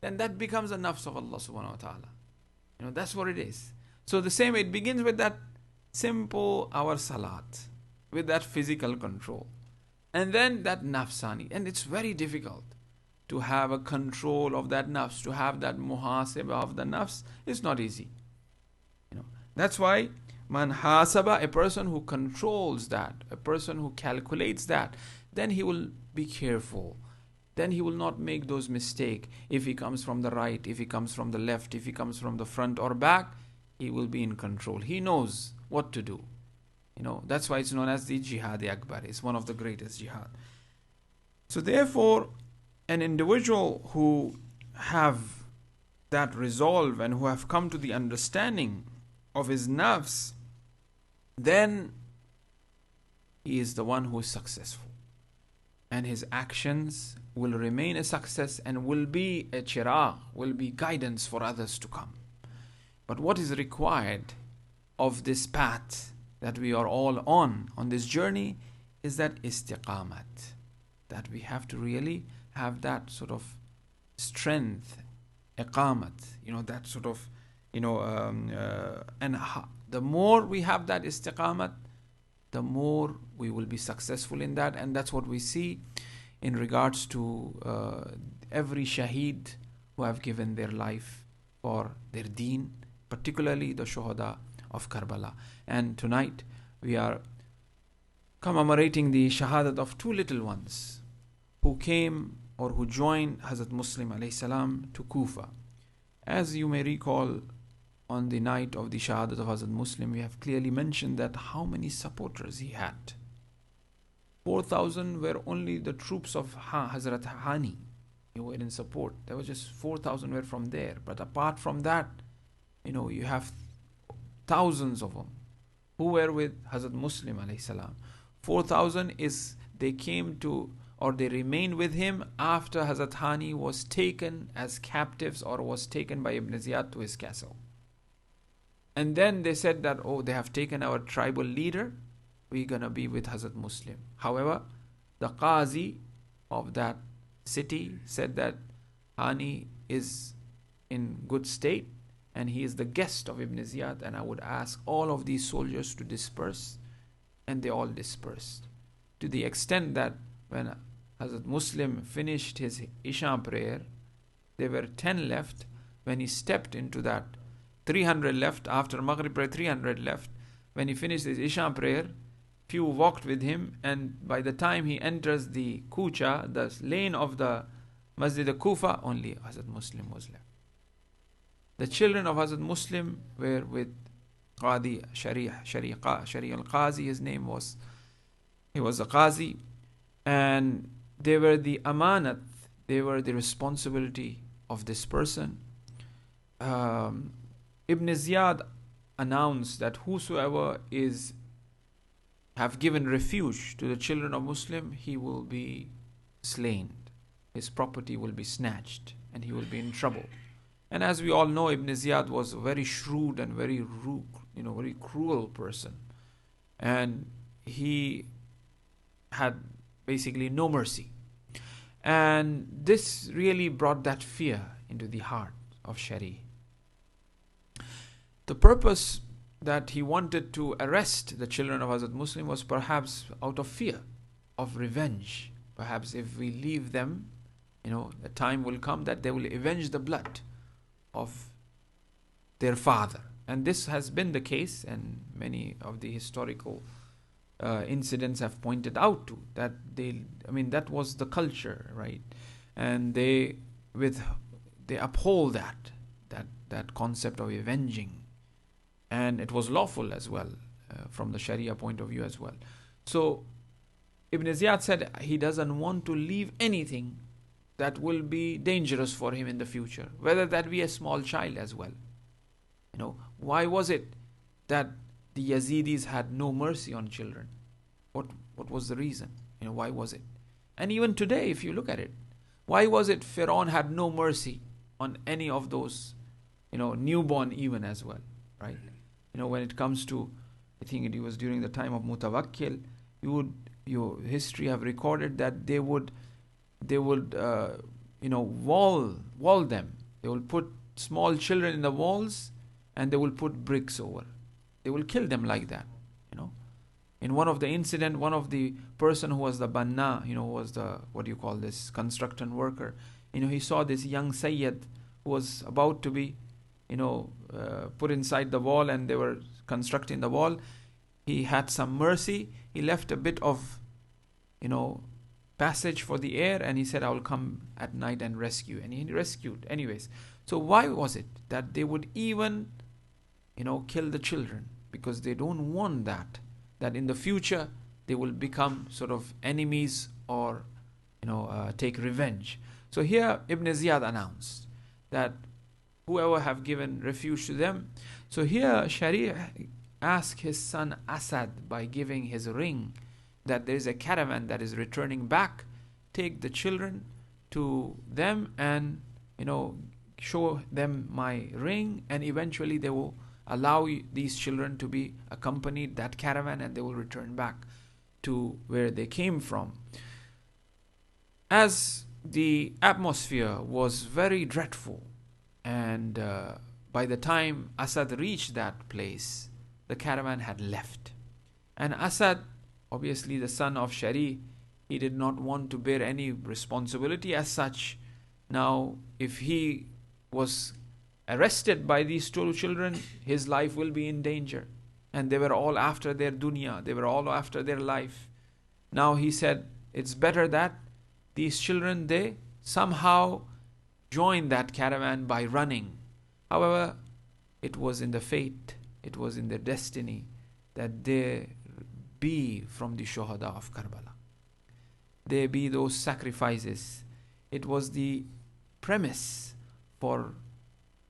Then that becomes the nafs of Allah subhanahu wa ta'ala. That's what it is. So the same, it begins with that simple, our salat, with that physical control. And then that nafsani. And it's very difficult to have a control of that nafs, to have that muhasibah of the nafs. It's not easy. That's why man hasaba, a person who controls that, a person who calculates that, then he will be careful. Then he will not make those mistakes. If he comes from the right, if he comes from the left, if he comes from the front or back, he will be in control. He knows what to do. That's why it's known as the Jihad Akbar. It's one of the greatest jihad. So therefore, an individual who have that resolve and who have come to the understanding of his nafs, then he is the one who is successful. And his actions will remain a success and will be a chiragh, will be guidance for others to come. But what is required of this path that we are all on this journey is that istiqamat, that we have to really have that sort of strength, iqamat, that sort of, the more we have that istiqamat, the more we will be successful in that. And that's what we see in regards to every shaheed who have given their life for their deen, particularly the shuhada of Karbala. And tonight we are commemorating the shahadat of two little ones who came or who joined Hazrat Muslim alayhi salam to Kufa. As you may recall, on the night of the shahadat of Hazrat Muslim, we have clearly mentioned that how many supporters he had. 4,000 were only the troops of Hazrat Hani. They were in support. There was just 4,000 were from there. But apart from that, you have thousands of them who were with Hazrat Muslim alayhi salam. 4,000 is they came to, or they remained with him after Hazrat Hani was taken as captives or was taken by Ibn Ziyad to his castle. And then they said that, they have taken our tribal leader, we're going to be with Hazrat Muslim. However, the Qazi of that city said that Hani is in good state and he is the guest of Ibn Ziyad, and I would ask all of these soldiers to disperse. And they all dispersed, to the extent that when Hazrat Muslim finished his Isha prayer, there were 10 left. When he stepped into that, 300 left. After Maghrib prayer, 300 left. When he finished his Isha prayer, few walked with him, and by the time he enters the Kucha, the lane of the Masjid al-Kufa, only Hazrat Muslim was left. The children of Hazrat Muslim were with Qadi Shari al-Qazi, his name was. He was a Qazi, and they were the amanat, they were the responsibility of this person. Ibn Ziyad announced that whosoever have given refuge to the children of Muslim, he will be slain. His property will be snatched and he will be in trouble. And as we all know, Ibn Ziyad was a very shrewd and very cruel person. And he had basically no mercy. And this really brought that fear into the heart of Shari. The purpose that he wanted to arrest the children of Hazrat Muslim was perhaps out of fear, of revenge. Perhaps if we leave them, the time will come that they will avenge the blood of their father. And this has been the case, and many of the historical incidents have pointed out to that. That was the culture, right? And they uphold that concept of avenging, and it was lawful as well from the Sharia point of view as well. So Ibn Ziyad said he doesn't want to leave anything that will be dangerous for him in the future, whether that be a small child as well. Why was it that the Yazidis had no mercy on children? What was the reason? Why was it? And even today, if you look at it, why was it Pharaoh had no mercy on any of those, newborn even as well, right? When it comes to, I think it was during the time of Mutawakkil, your history have recorded that they would wall them. They will put small children in the walls and they will put bricks over. They will kill them like that. In one of the incident, one of the person who was the banna, was the, construction worker, he saw this young Sayyid who was about to be, put inside the wall, and they were constructing the wall. He had some mercy. He left a bit of, passage for the air, and he said, I will come at night and rescue. And he rescued anyways. So why was it that they would even kill the children? Because they don't want that in the future they will become sort of enemies or take revenge. So here Ibn Ziyad announced that whoever have given refuge to them. So here Sharia asked his son Asad by giving his ring that there is a caravan that is returning back. Take the children to them and show them my ring, and eventually they will allow these children to be accompanied that caravan, and they will return back to where they came from. As the atmosphere was very dreadful, and by the time Asad reached that place, the caravan had left. And Asad, obviously the son of Shari, he did not want to bear any responsibility as such. Now, if he was arrested by these two children, his life will be in danger. And they were all after their dunya, they were all after their life. Now he said, it's better that these children, they somehow join that caravan by running. However, it was in the fate, it was in their destiny that they be from the Shuhada of Karbala. They be those sacrifices. It was the premise for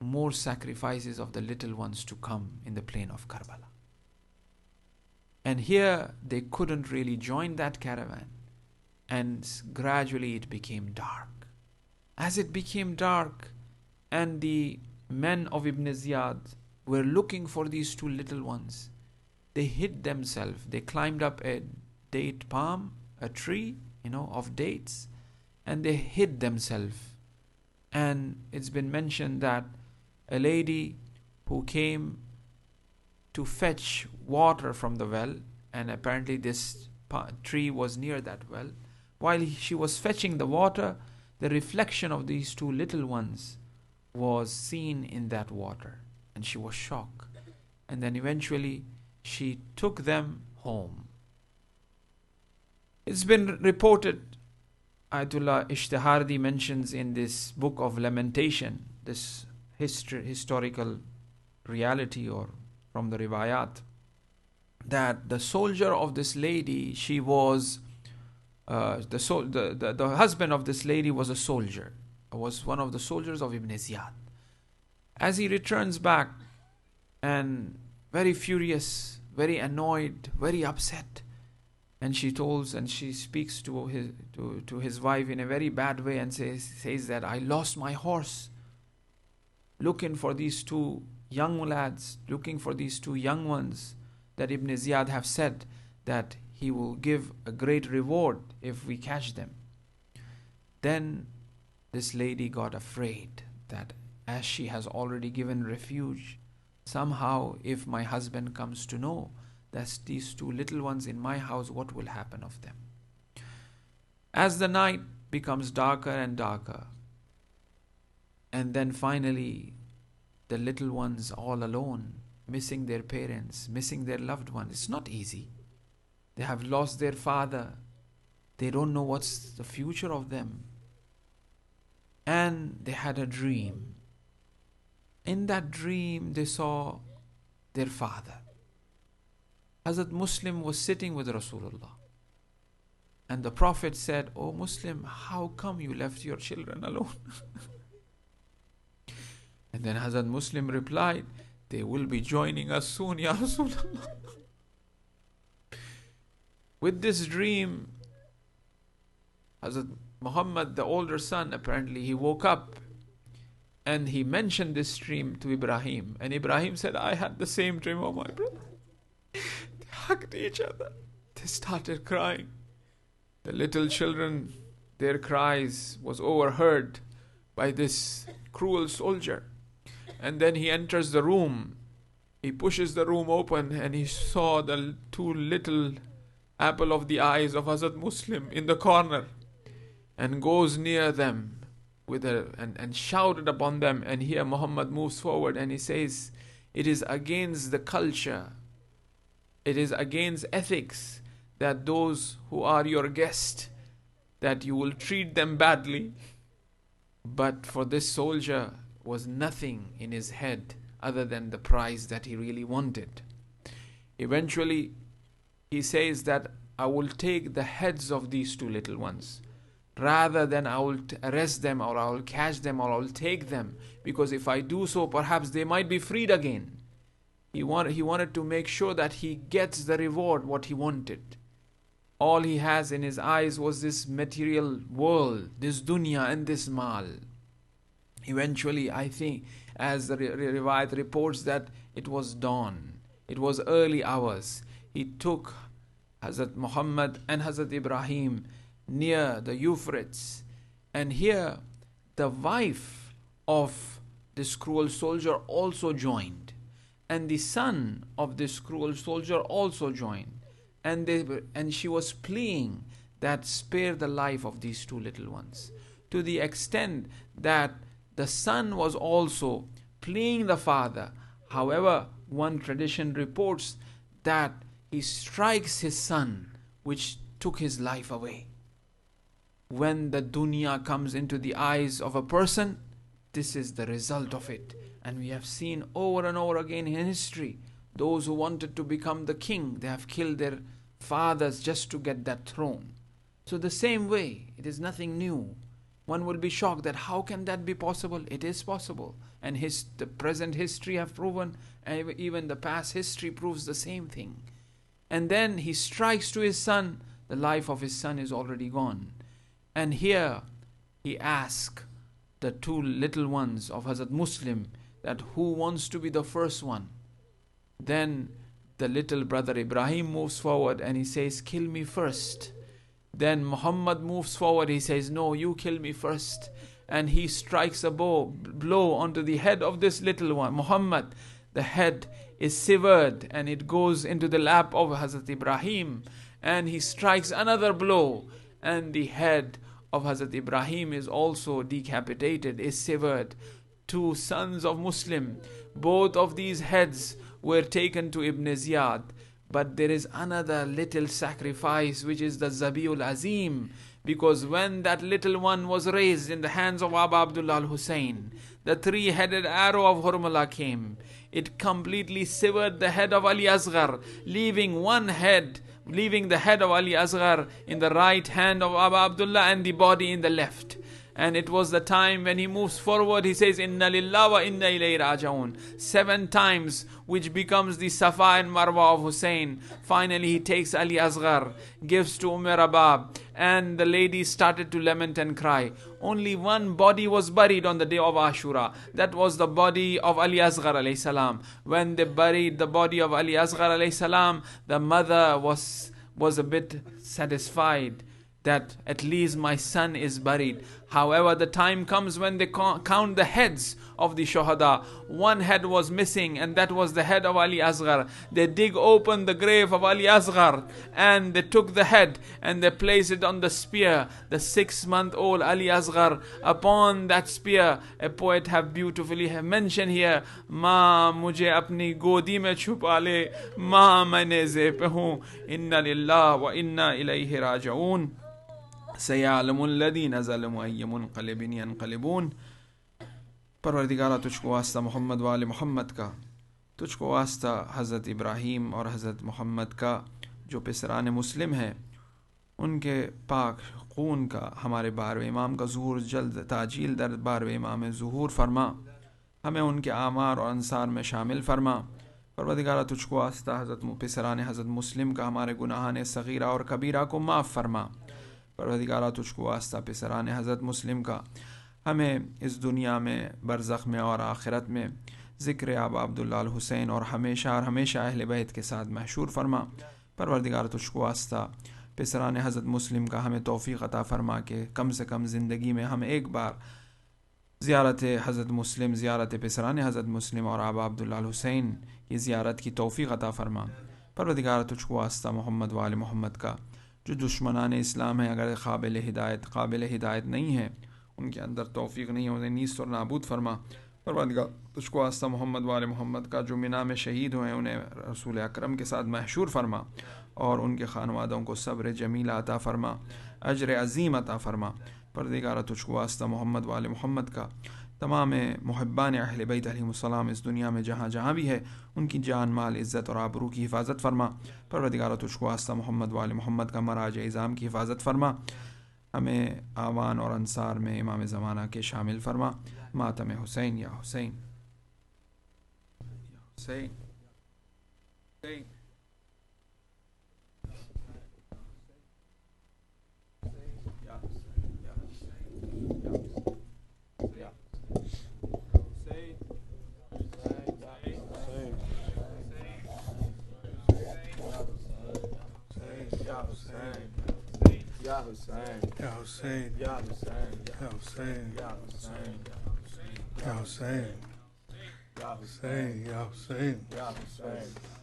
more sacrifices of the little ones to come in the plain of Karbala. And here they couldn't really join that caravan, and gradually it became dark. As it became dark, and the men of Ibn Ziyad were looking for these two little ones, they hid themselves. They climbed up a date palm, a tree, of dates, and they hid themselves. And it's been mentioned that a lady who came to fetch water from the well, and apparently this tree was near that well, while she was fetching the water, the reflection of these two little ones was seen in that water, and she was shocked. And then eventually she took them home. It's been reported, Ayatollah Ishtihardi mentions in this book of Lamentation, this historical reality or from the riwayat, that the soldier of this lady, she was the husband of this lady was a soldier, was one of the soldiers of Ibn Ziyad. As he returns back, and very furious, very annoyed, very upset, and she speaks to his wife in a very bad way and says that I lost my horse looking for these two young lads, looking for these two young ones that Ibn Ziyad have said that he will give a great reward if we catch them. Then this lady got afraid that as she has already given refuge, somehow if my husband comes to know that these two little ones in my house, what will happen of them? As the night becomes darker and darker, and then finally the little ones all alone, missing their parents, missing their loved ones. It's not easy. They have lost their father. They don't know what's the future of them. And they had a dream. In that dream, they saw their father. Hazrat Muslim was sitting with Rasulullah. And the Prophet said, "Oh Muslim, how come you left your children alone?" And then Hazrat Muslim replied, "They will be joining us soon, Ya Rasulullah." With this dream, Hazrat Muhammad, the older son, apparently he woke up and he mentioned this dream to Ibrahim. And Ibrahim said, "I had the same dream, oh my brother." They hugged each other. They started crying. The little children, their cries was overheard by this cruel soldier. And then he enters the room. He pushes the room open and he saw the two little apple of the eyes of Hazrat Muslim in the corner, and goes near them and shouted upon them. And here Muhammad moves forward and he says, "It is against the culture, it is against ethics that those who are your guests, that you will treat them badly." But for this soldier was nothing in his head other than the prize that he really wanted. Eventually he says that, "I will take the heads of these two little ones." rather than I will arrest them, or I will catch them, or I will take them, because if I do so, perhaps they might be freed again. He wanted to make sure that he gets the reward what he wanted. All he has in his eyes was this material world, this dunya and this mal. Eventually, I think, as the riwayat reports, that it was dawn, it was early hours. He took Hazrat Muhammad and Hazrat Ibrahim near the Euphrates, and here the wife of this cruel soldier also joined, and the son of this cruel soldier also joined, and she was pleading that spare the life of these two little ones, to the extent that the son was also pleading the father. However, one tradition reports that he strikes his son, which took his life away. When the dunya comes into the eyes of a person, this is the result of it. And we have seen over and over again in history, those who wanted to become the king, they have killed their fathers just to get that throne. So the same way, it is nothing new. One will be shocked that how can that be possible? It is possible. And the present history have proven, and even the past history proves the same thing. And then he strikes to his son, the life of his son is already gone. And here he asks the two little ones of Hazrat Muslim that who wants to be the first one. Then the little brother Ibrahim moves forward and he says, kill me first. Then Muhammad moves forward, he says, no, you kill me first. And he strikes a blow onto the head of this little one, Muhammad. The head is severed and it goes into the lap of Hazrat Ibrahim. And he strikes another blow, and the head of Hazrat Ibrahim is also decapitated, is severed. Two sons of Muslim, both of these heads were taken to Ibn Ziyad. But there is another little sacrifice, which is the Zabiul Azim, because when that little one was raised in the hands of Aba Abdullah al-Hussein, the three-headed arrow of Hurmala came. It completely severed the head of Ali Asghar, leaving the head of Ali Asghar in the right hand of Aba Abdullah and the body in the left. And it was the time when he moves forward, he says, Inna lillah wa inna ilayhi rajaun, 7 times, which becomes the Safa and Marwa of Hussein. Finally, he takes Ali Asghar, gives to Rabab, and the ladies started to lament and cry. Only one body was buried on the day of Ashura. That was the body of Ali Asghar alayhi salam. When they buried the body of Ali Asghar alayhi salam, the mother was a bit satisfied that at least my son is buried. However, the time comes when they count the heads of the Shuhada. One head was missing, and that was the head of Ali Asghar. They dig open the grave of Ali Asghar, and they took the head and they placed it on the spear. The 6-month-old Ali Asghar upon that spear. A poet have beautifully mentioned here, Ma mujhe apni godi mein chupa le, ma maine ze pe hu, inna lillah wa inna ilayhi rajaun. سَيَعْلَمُ الَّذِينَ ظَلَمُوا أَيَّ مُنْقَلِبٍ يَنْقَلِبُونَ. परवरदिगारा तुझको वास्ता मोहम्मद वाले मोहम्मद का, तुझको वास्ता हज़रत इब्राहीम और हज़रत मोहम्मद का जो पिसरान मुस्लिम है, उनके पाक खून का हमारे बारवे इमाम का ज़ुहूर जल्द ताजील दर बारवे इमाम ज़ुहूर फरमा, हमें उनके आमार और अंसार में शामिल फरमा। परवरदिगारा तुझको वास्ता हज़रत पिसरान हज़रत मुस्लिम का हमारे गुनाहान सग़ीरा और कबीरा को माफ़ फरमा। परवरदिगारा तुझको वास्ता पिसरान हज़रत मुस्लिम का हमें इस दुनिया में, बरज़ख में और आखिरत में ज़िक्र आबा अब्दुल्ला अल हुसैन और हमेशा अहले बैत के साथ महशूर फरमा। परवरदिगारा तुझको वास्ता पिसरान हज़रत मुस्लिम का हमें तौफ़ीक़ अता फरमा के कम से कम ज़िंदगी में हम एक बार ज़ियारत हज़रत मुस्लिम, ज़ियारत पिसरान हज़रत मुस्लिम और आबा अब्दुल्ला अल हुसैन की ज़ियारत की तौफ़ीक़ अता फरमा। परवरदिगारा तुझको वास्ता मोहम्मद वाले मोहम्मद का जो दुश्मनान इस्लाम है, अगर काबिल हिदायत नहीं है, उनके अंदर तौफ़ीक़ नहीं है, उन्हें नीस्त और नाबूद फरमा। परवरदिगार तुझको वास्ता मोहम्मद वाले मोहम्मद का जो मिना में शहीद हुए हैं, उन्हें रसूल अकरम के साथ महशूर फरमा और उनके खानवादों को सब्र जमीला अता फरमा, अजर अज़ीम अता फरमा। परवरदिगार तुझको वास्ता मोहम्मद वाले मोहम्मद का तमाम मुहिब्बान अहले बैत अलैहिमुस्सलाम इस दुनिया में जहाँ जहाँ भी है, उनकी जान माल इज़्ज़त और आबरू की हिफाजत फरमा। परवरदिगार तुझको वास्ता मोहम्मद वाले मोहम्मद का मराज इज़ाम की हिफाजत फरमा। ہمیں آوان اور انصار میں امام زمانہ کے شامل فرما. ماتم حسین یا حسین یا حسین حسین Ya Hussein, Ya Hussein, Ya Hussein, Ya Hussein, Ya Hussein, Ya Hussein, Ya Hussein, Ya Hussein, Ya Hussein, Ya Hussein.